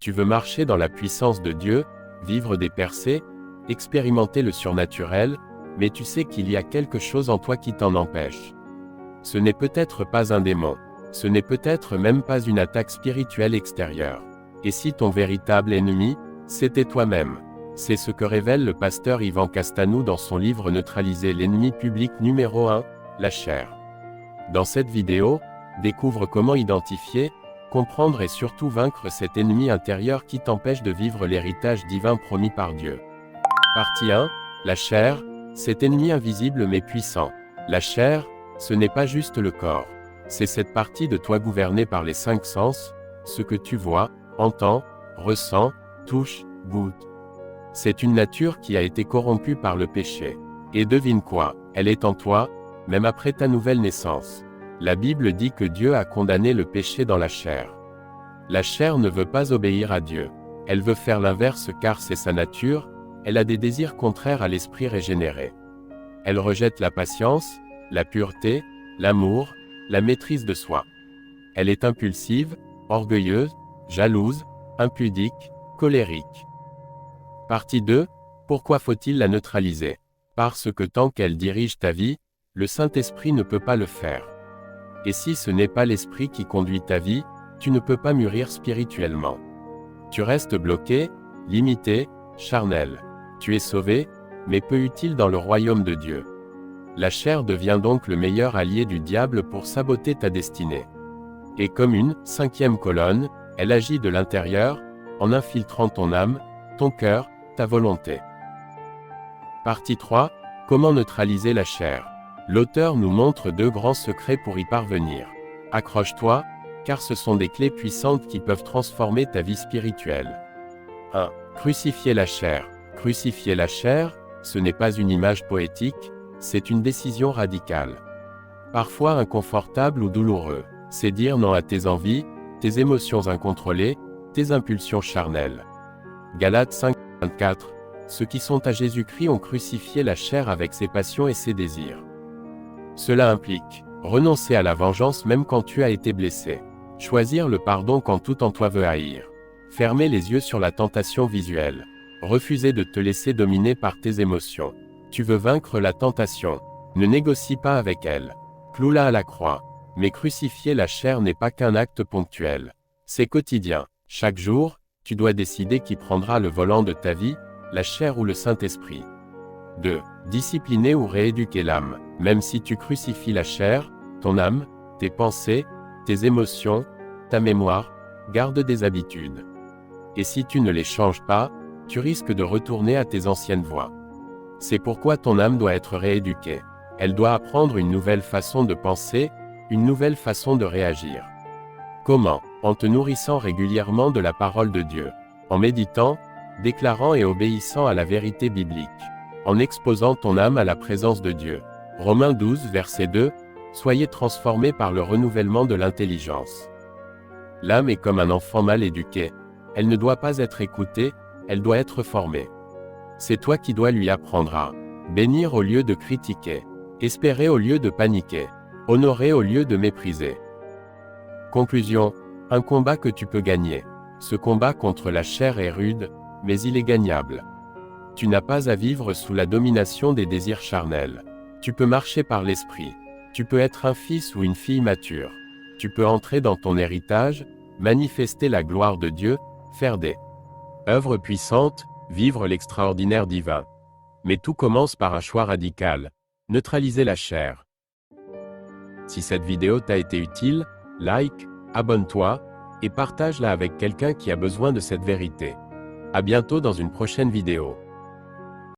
Tu veux marcher dans la puissance de Dieu, vivre des percées, expérimenter le surnaturel, mais tu sais qu'il y a quelque chose en toi qui t'en empêche. Ce n'est peut-être pas un démon. Ce n'est peut-être même pas une attaque spirituelle extérieure. Et si ton véritable ennemi, c'était toi-même? C'est ce que révèle le pasteur Ivan Castanou dans son livre Neutraliser l'ennemi public numéro 1, la chair. Dans cette vidéo, découvre comment identifier, comprendre et surtout vaincre cet ennemi intérieur qui t'empêche de vivre l'héritage divin promis par Dieu. Partie 1, la chair, cet ennemi invisible mais puissant. La chair, ce n'est pas juste le corps. C'est cette partie de toi gouvernée par les 5 sens, ce que tu vois, entends, ressens, touches, goûtes. C'est une nature qui a été corrompue par le péché. Et devine quoi, elle est en toi, même après ta nouvelle naissance. La Bible dit que Dieu a condamné le péché dans la chair. La chair ne veut pas obéir à Dieu. Elle veut faire l'inverse car c'est sa nature, elle a des désirs contraires à l'esprit régénéré. Elle rejette la patience, la pureté, l'amour, la maîtrise de soi. Elle est impulsive, orgueilleuse, jalouse, impudique, colérique. Partie 2, pourquoi faut-il la neutraliser? Parce que tant qu'elle dirige ta vie, le Saint-Esprit ne peut pas le faire. Et si ce n'est pas l'Esprit qui conduit ta vie, tu ne peux pas mûrir spirituellement. Tu restes bloqué, limité, charnel. Tu es sauvé, mais peu utile dans le royaume de Dieu. La chair devient donc le meilleur allié du diable pour saboter ta destinée. Et comme une 5e colonne, elle agit de l'intérieur, en infiltrant ton âme, ton cœur, ta volonté. Partie 3, comment neutraliser la chair? L'auteur nous montre 2 grands secrets pour y parvenir. Accroche-toi, car ce sont des clés puissantes qui peuvent transformer ta vie spirituelle. 1. Crucifier la chair. Crucifier la chair, ce n'est pas une image poétique, c'est une décision radicale. Parfois inconfortable ou douloureux, c'est dire non à tes envies, tes émotions incontrôlées, tes impulsions charnelles. Galates 5, 24. Ceux qui sont à Jésus-Christ ont crucifié la chair avec ses passions et ses désirs. Cela implique renoncer à la vengeance même quand tu as été blessé. Choisir le pardon quand tout en toi veut haïr. Fermer les yeux sur la tentation visuelle. Refuser de te laisser dominer par tes émotions. Tu veux vaincre la tentation. Ne négocie pas avec elle. Cloue-la à la croix. Mais crucifier la chair n'est pas qu'un acte ponctuel. C'est quotidien. Chaque jour, tu dois décider qui prendra le volant de ta vie, la chair ou le Saint-Esprit. 2. Discipliner ou rééduquer l'âme. Même si tu crucifies la chair, ton âme, tes pensées, tes émotions, ta mémoire, garde des habitudes. Et si tu ne les changes pas, tu risques de retourner à tes anciennes voies. C'est pourquoi ton âme doit être rééduquée. Elle doit apprendre une nouvelle façon de penser, une nouvelle façon de réagir. Comment? En te nourrissant régulièrement de la parole de Dieu. En méditant, déclarant et obéissant à la vérité biblique. En exposant ton âme à la présence de Dieu. Romains 12, verset 2, soyez transformés par le renouvellement de l'intelligence. L'âme est comme un enfant mal éduqué. Elle ne doit pas être écoutée, elle doit être formée. C'est toi qui dois lui apprendre à bénir au lieu de critiquer, espérer au lieu de paniquer, honorer au lieu de mépriser. Conclusion, un combat que tu peux gagner. Ce combat contre la chair est rude, mais il est gagnable. Tu n'as pas à vivre sous la domination des désirs charnels. Tu peux marcher par l'esprit. Tu peux être un fils ou une fille mature. Tu peux entrer dans ton héritage, manifester la gloire de Dieu, faire des œuvres puissantes, vivre l'extraordinaire divin. Mais tout commence par un choix radical. Neutraliser la chair. Si cette vidéo t'a été utile, like, abonne-toi, et partage-la avec quelqu'un qui a besoin de cette vérité. À bientôt dans une prochaine vidéo.